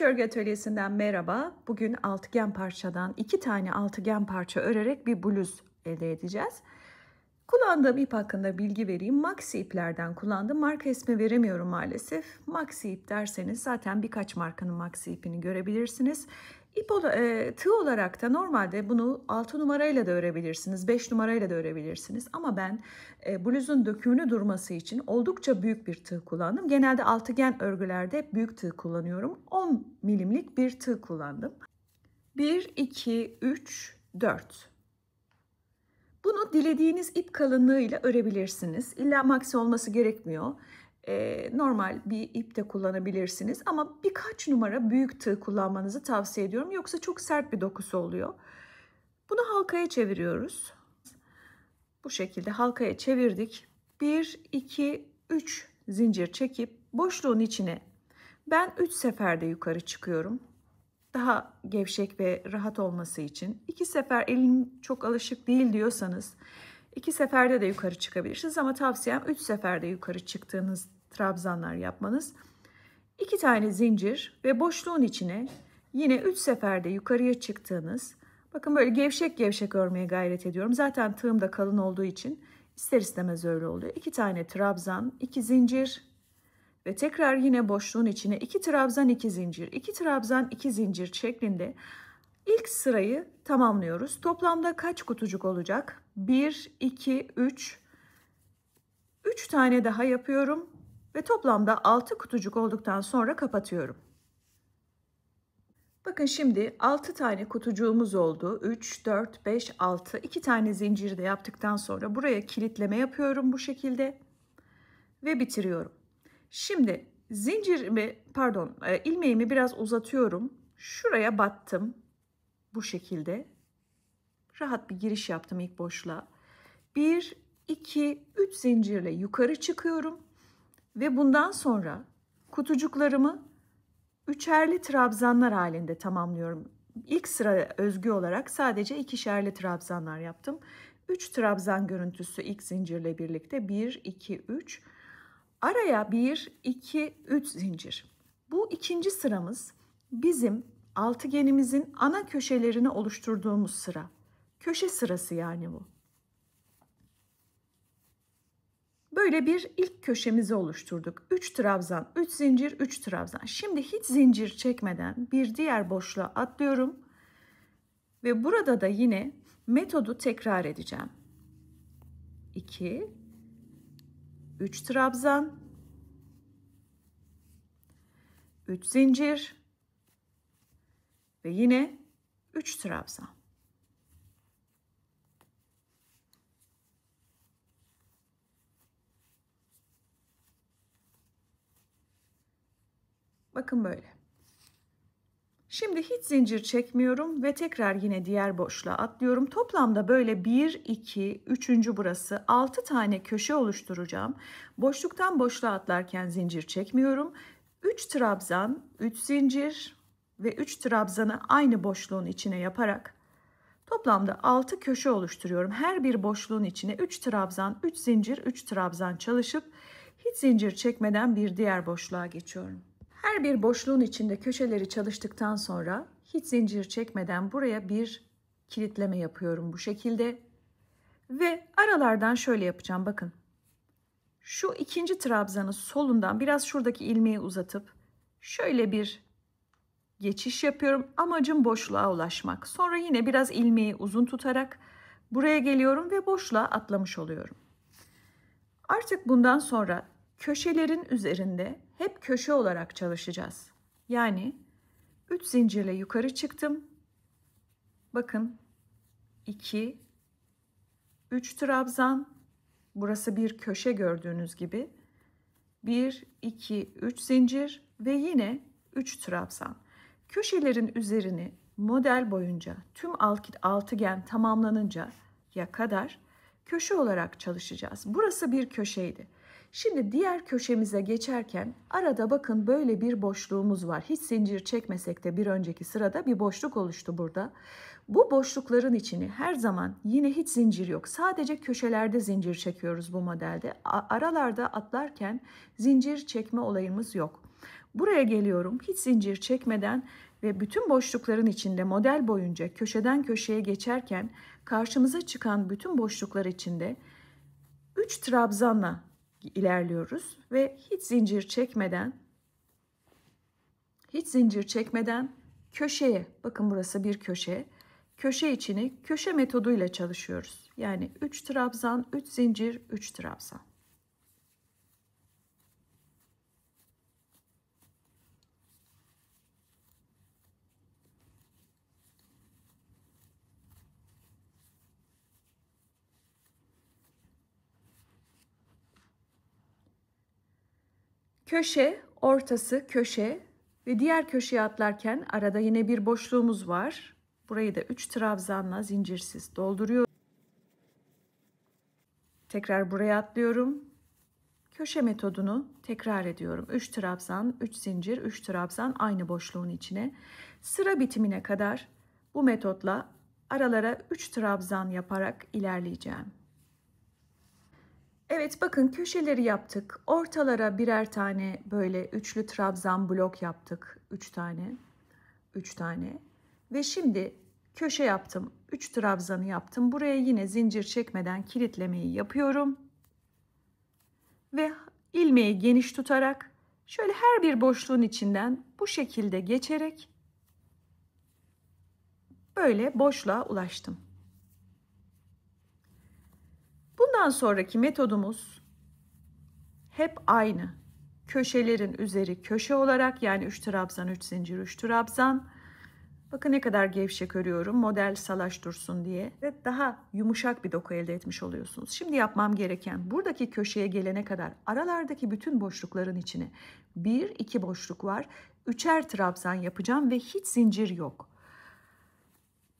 Kroşe örgü atölyesinden merhaba. Bugün altıgen parçadan 2 tane altıgen parça örerek bir bluz elde edeceğiz. Kullandığım ip hakkında bilgi vereyim. Maxi iplerden kullandım. Marka ismi veremiyorum maalesef. Maxi ip derseniz zaten birkaç markanın maxi ipini görebilirsiniz. Tığ olarak da normalde bunu 6 numarayla da örebilirsiniz, 5 numarayla da örebilirsiniz. Ama ben bluzun dökümünü durması için oldukça büyük bir tığ kullandım. Genelde altıgen örgülerde büyük tığ kullanıyorum. 10 milimlik bir tığ kullandım. 1, 2, 3, 4. Bunu dilediğiniz ip kalınlığıyla örebilirsiniz. İlla maxi olması gerekmiyor. Normal bir ip de kullanabilirsiniz. Ama birkaç numara büyük tığ kullanmanızı tavsiye ediyorum. Yoksa çok sert bir dokusu oluyor. Bunu halkaya çeviriyoruz. Bu şekilde halkaya çevirdik. 1, 2, 3 zincir çekip boşluğun içine ben 3 seferde yukarı çıkıyorum. Daha gevşek ve rahat olması için 2 sefer elim çok alışık değil diyorsanız 2 seferde de yukarı çıkabilirsiniz ama tavsiyem 3 seferde yukarı çıktığınız trabzanlar yapmanız. 2 tane zincir ve boşluğun içine yine 3 seferde yukarıya çıktığınız, bakın böyle gevşek gevşek örmeye gayret ediyorum. Zaten tığım da kalın olduğu için ister istemez öyle oluyor. 2 tane trabzan, 2 zincir. Ve tekrar yine boşluğun içine 2 trabzan 2 zincir, 2 trabzan 2 zincir şeklinde ilk sırayı tamamlıyoruz. Toplamda kaç kutucuk olacak? 1, 2, 3. 3 tane daha yapıyorum ve toplamda 6 kutucuk olduktan sonra kapatıyorum. Bakın şimdi 6 tane kutucuğumuz oldu. 3, 4, 5, 6. 2 tane zinciri de yaptıktan sonra buraya kilitleme yapıyorum bu şekilde ve bitiriyorum. Şimdi ilmeğimi biraz uzatıyorum. Şuraya battım. Bu şekilde. Rahat bir giriş yaptım ilk boşluğa. 1, 2, 3 zincirle yukarı çıkıyorum. Ve bundan sonra kutucuklarımı üçerli trabzanlar halinde tamamlıyorum. İlk sıra özgü olarak sadece ikişerli trabzanlar yaptım. 3 trabzan görüntüsü ilk zincirle birlikte 1, 2, 3. Araya 1, 2, 3 zincir. Bu ikinci sıramız bizim altıgenimizin ana köşelerini oluşturduğumuz sıra. Köşe sırası yani bu. Böyle bir ilk köşemizi oluşturduk. 3 trabzan, 3 zincir, 3 trabzan. Şimdi hiç zincir çekmeden bir diğer boşluğa atlıyorum. Ve burada da yine metodu tekrar edeceğim. 2, 3 trabzan, 3 zincir ve yine 3 trabzan. Bakın böyle. Şimdi hiç zincir çekmiyorum ve tekrar yine diğer boşluğa atlıyorum. Toplamda böyle 1, 2, 3. burası 6 tane köşe oluşturacağım. Boşluktan boşluğa atlarken zincir çekmiyorum. 3 trabzan, 3 zincir ve 3 trabzanı aynı boşluğun içine yaparak toplamda 6 köşe oluşturuyorum. Her bir boşluğun içine 3 trabzan, 3 zincir, 3 trabzan çalışıp hiç zincir çekmeden bir diğer boşluğa geçiyorum. Her bir boşluğun içinde köşeleri çalıştıktan sonra hiç zincir çekmeden buraya bir kilitleme yapıyorum bu şekilde. Ve aralardan şöyle yapacağım, bakın. Şu ikinci trabzanı solundan biraz şuradaki ilmeği uzatıp şöyle bir geçiş yapıyorum. Amacım boşluğa ulaşmak. Sonra yine biraz ilmeği uzun tutarak buraya geliyorum ve boşluğa atlamış oluyorum. Artık bundan sonra köşelerin üzerinde hep köşe olarak çalışacağız. Yani 3 zincirle yukarı çıktım. Bakın 2, 3 trabzan. Burası bir köşe gördüğünüz gibi. 1, 2, 3 zincir ve yine 3 trabzan. Köşelerin üzerini model boyunca tüm altıgen tamamlanıncaya kadar köşe olarak çalışacağız. Burası bir köşeydi. Şimdi diğer köşemize geçerken arada bakın böyle bir boşluğumuz var. Hiç zincir çekmesek de bir önceki sırada bir boşluk oluştu burada. Bu boşlukların içini her zaman yine hiç zincir yok. Sadece köşelerde zincir çekiyoruz bu modelde. Aralarda atlarken zincir çekme olayımız yok. Buraya geliyorum hiç zincir çekmeden ve bütün boşlukların içinde model boyunca köşeden köşeye geçerken karşımıza çıkan bütün boşluklar içinde 3 trabzanla ilerliyoruz ve hiç zincir çekmeden köşeye, bakın burası bir köşe, köşe içini köşe metoduyla çalışıyoruz. Yani 3 trabzan, 3 zincir, 3 trabzan. Köşe, ortası, köşe ve diğer köşeye atlarken arada yine bir boşluğumuz var. Burayı da 3 trabzanla zincirsiz dolduruyorum. Tekrar buraya atlıyorum. Köşe metodunu tekrar ediyorum. 3 trabzan, 3 zincir, 3 trabzan aynı boşluğun içine. Sıra bitimine kadar bu metotla aralara 3 trabzan yaparak ilerleyeceğim. Evet, bakın köşeleri yaptık. Ortalara birer tane böyle üçlü trabzan blok yaptık. 3 tane. 3 tane. Ve şimdi köşe yaptım. 3 trabzanı yaptım. Buraya yine zincir çekmeden kilitlemeyi yapıyorum. Ve ilmeği geniş tutarak şöyle her bir boşluğun içinden bu şekilde geçerek böyle boşluğa ulaştım. Bundan sonraki metodumuz hep aynı. Köşelerin üzeri köşe olarak, yani 3 trabzan, 3 zincir, 3 trabzan. Bakın ne kadar gevşek örüyorum, model salaş dursun diye. Ve daha yumuşak bir doku elde etmiş oluyorsunuz. Şimdi yapmam gereken, buradaki köşeye gelene kadar aralardaki bütün boşlukların içine 1-2 boşluk var. 3'er trabzan yapacağım ve hiç zincir yok.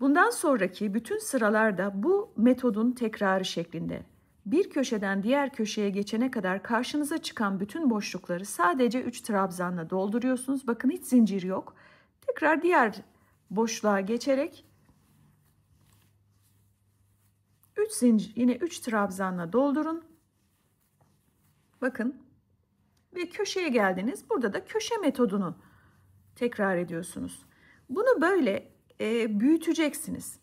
Bundan sonraki bütün sıralarda bu metodun tekrarı şeklinde. Bir köşeden diğer köşeye geçene kadar karşınıza çıkan bütün boşlukları sadece 3 trabzanla dolduruyorsunuz. Bakın hiç zincir yok. Tekrar diğer boşluğa geçerek 3 zincir, yine 3 trabzanla doldurun. Bakın ve köşeye geldiniz. Burada da köşe metodunu tekrar ediyorsunuz. Bunu böyle büyüteceksiniz.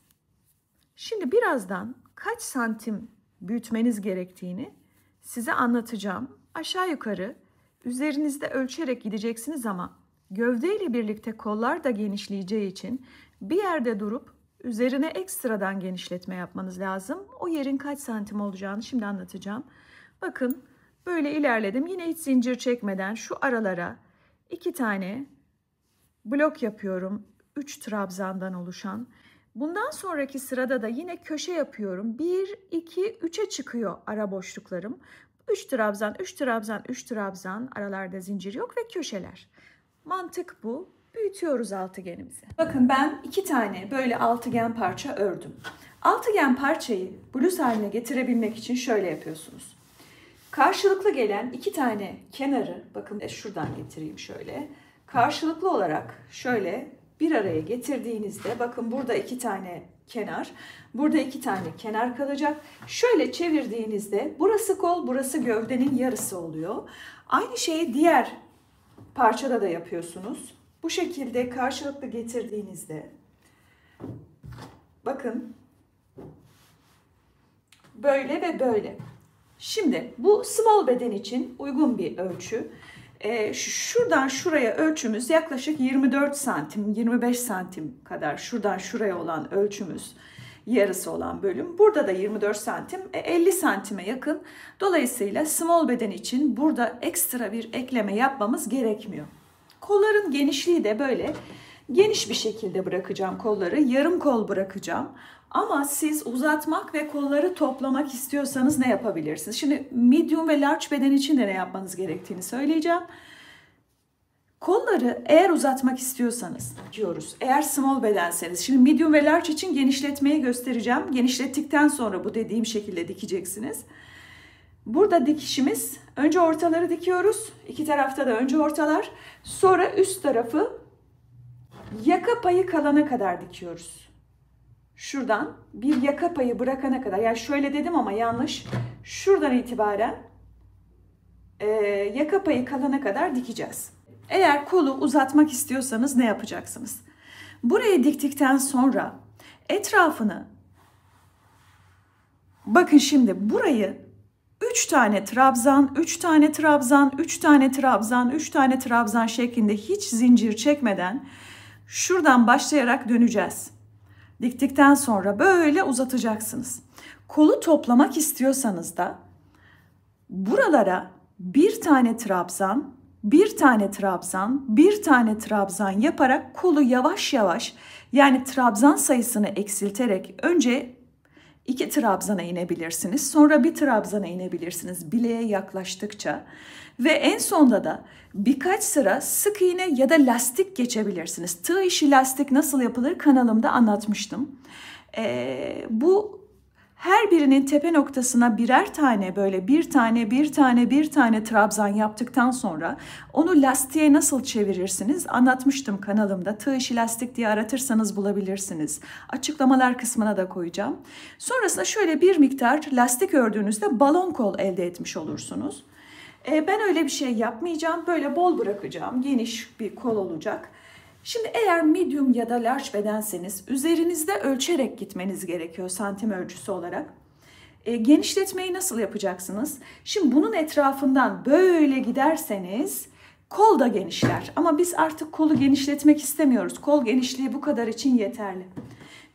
Şimdi birazdan kaç santim büyütmeniz gerektiğini size anlatacağım. Aşağı yukarı üzerinizde ölçerek gideceksiniz ama gövde ile birlikte kollar da genişleyeceği için bir yerde durup üzerine ekstradan genişletme yapmanız lazım. O yerin kaç santim olacağını şimdi anlatacağım. Bakın böyle ilerledim. Yine hiç zincir çekmeden şu aralara 2 tane blok yapıyorum. 3 trabzandan oluşan. Bundan sonraki sırada da yine köşe yapıyorum. 1, 2, 3'e çıkıyor ara boşluklarım. 3 trabzan, 3 trabzan, 3 trabzan. Aralarda zincir yok ve köşeler. Mantık bu. Büyütüyoruz altıgenimizi. Bakın ben 2 tane böyle altıgen parça ördüm. Altıgen parçayı bluz haline getirebilmek için şöyle yapıyorsunuz. Karşılıklı gelen 2 tane kenarı, bakın şuradan getireyim şöyle. Karşılıklı olarak şöyle bir araya getirdiğinizde, bakın burada 2 tane kenar, burada 2 tane kenar kalacak. Şöyle çevirdiğinizde burası kol, burası gövdenin yarısı oluyor. Aynı şeyi diğer parçada da yapıyorsunuz. Bu şekilde karşılıklı getirdiğinizde bakın böyle ve böyle. Şimdi bu small beden için uygun bir ölçü. Şuradan şuraya ölçümüz yaklaşık 24 santim, 25 santim kadar. Şuradan şuraya olan ölçümüz yarısı olan bölüm. Burada da 24 santim, 50 santime yakın. Dolayısıyla small beden için burada ekstra bir ekleme yapmamız gerekmiyor. Kolların genişliği de böyle geniş bir şekilde bırakacağım kolları. Yarım kol bırakacağım. Ama siz uzatmak ve kolları toplamak istiyorsanız ne yapabilirsiniz? Şimdi medium ve large beden için de ne yapmanız gerektiğini söyleyeceğim. Kolları eğer uzatmak istiyorsanız diyoruz. Eğer small bedenseniz. Şimdi medium ve large için genişletmeyi göstereceğim. Genişlettikten sonra bu dediğim şekilde dikeceksiniz. Burada dikişimiz, önce ortaları dikiyoruz. İki tarafta da önce ortalar. Sonra üst tarafı yaka payı kalana kadar dikiyoruz. Şuradan bir yaka payı bırakana kadar, yani şöyle dedim ama yanlış. Şuradan itibaren yaka payı kalana kadar dikeceğiz. Eğer kolu uzatmak istiyorsanız ne yapacaksınız? Burayı diktikten sonra etrafını, bakın şimdi burayı 3 tane trabzan, 3 tane trabzan, 3 tane trabzan, 3 tane trabzan şeklinde hiç zincir çekmeden şuradan başlayarak döneceğiz. Diktikten sonra böyle uzatacaksınız. Kolu toplamak istiyorsanız da buralara bir tane trabzan, bir tane trabzan, bir tane trabzan yaparak kolu yavaş yavaş, yani trabzan sayısını eksilterek önce 2 trabzana inebilirsiniz. Sonra bir trabzana inebilirsiniz bileğe yaklaştıkça. Ve en sonda da birkaç sıra sık iğne ya da lastik geçebilirsiniz. Tığ işi lastik nasıl yapılır kanalımda anlatmıştım. Bu her birinin tepe noktasına birer tane böyle bir tane trabzan yaptıktan sonra onu lastiğe nasıl çevirirsiniz anlatmıştım kanalımda. Tığ işi lastik diye aratırsanız bulabilirsiniz. Açıklamalar kısmına da koyacağım. Sonrasında şöyle bir miktar lastik ördüğünüzde balon kol elde etmiş olursunuz. Ben öyle bir şey yapmayacağım. Böyle bol bırakacağım. Geniş bir kol olacak. Şimdi eğer medium ya da large bedenseniz üzerinizde ölçerek gitmeniz gerekiyor santim ölçüsü olarak. Genişletmeyi nasıl yapacaksınız? Şimdi bunun etrafından böyle giderseniz kol da genişler. Ama biz artık kolu genişletmek istemiyoruz. Kol genişliği bu kadar için yeterli.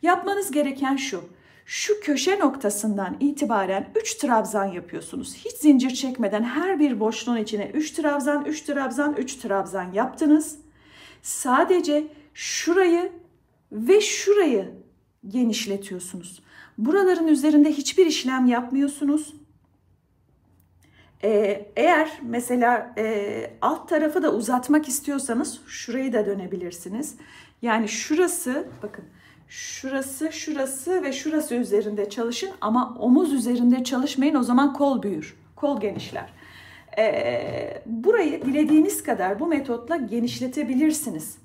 Yapmanız gereken şu. Şu köşe noktasından itibaren 3 trabzan yapıyorsunuz. Hiç zincir çekmeden her bir boşluğun içine 3 trabzan, 3 trabzan, 3 trabzan yaptınız. Sadece şurayı ve şurayı genişletiyorsunuz. Buraların üzerinde hiçbir işlem yapmıyorsunuz. Eğer mesela alt tarafı da uzatmak istiyorsanız şurayı da dönebilirsiniz. Yani şurası, bakın şurası ve şurası üzerinde çalışın ama omuz üzerinde çalışmayın, o zaman kol büyür, kol genişler. Burayı dilediğiniz kadar bu metotla genişletebilirsiniz.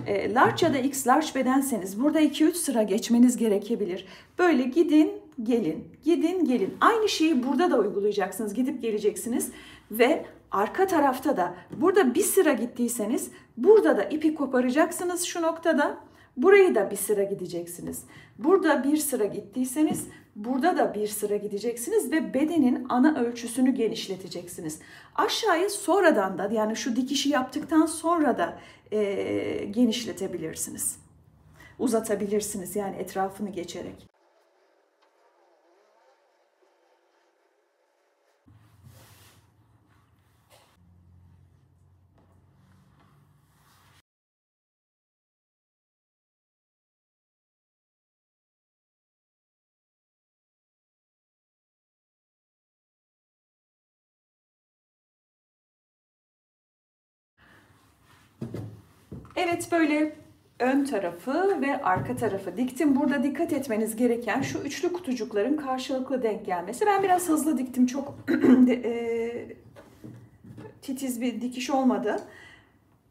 Large ya da X large bedenseniz burada 2-3 sıra geçmeniz gerekebilir. Böyle gidin gelin, gidin gelin. Aynı şeyi burada da uygulayacaksınız. Gidip geleceksiniz ve arka tarafta da burada bir sıra gittiyseniz burada da ipi koparacaksınız şu noktada. Burayı da bir sıra gideceksiniz. Burada bir sıra gittiyseniz burada da bir sıra gideceksiniz ve bedenin ana ölçüsünü genişleteceksiniz. Aşağıya sonradan da, yani şu dikişi yaptıktan sonra da genişletebilirsiniz. Uzatabilirsiniz yani etrafını geçerek. Evet, böyle ön tarafı ve arka tarafı diktim. Burada dikkat etmeniz gereken şu üçlü kutucukların karşılıklı denk gelmesi. Ben biraz hızlı diktim. Çok titiz bir dikiş olmadı.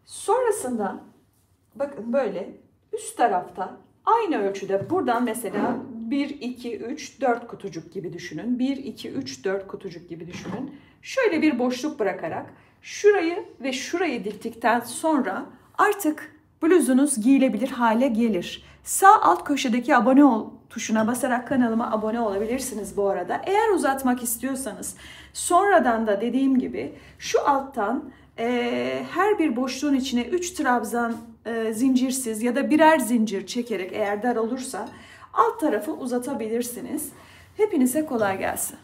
Sonrasında bakın böyle üst tarafta aynı ölçüde buradan mesela 1, 2, 3, 4 kutucuk gibi düşünün. 1, 2, 3, 4 kutucuk gibi düşünün. Şöyle bir boşluk bırakarak şurayı ve şurayı diktikten sonra artık bluzunuz giyilebilir hale gelir. Sağ alt köşedeki abone ol tuşuna basarak kanalıma abone olabilirsiniz bu arada. Eğer uzatmak istiyorsanız sonradan da dediğim gibi şu alttan her bir boşluğun içine 3 trabzan zincirsiz ya da birer zincir çekerek eğer dar olursa alt tarafı uzatabilirsiniz. Hepinize kolay gelsin.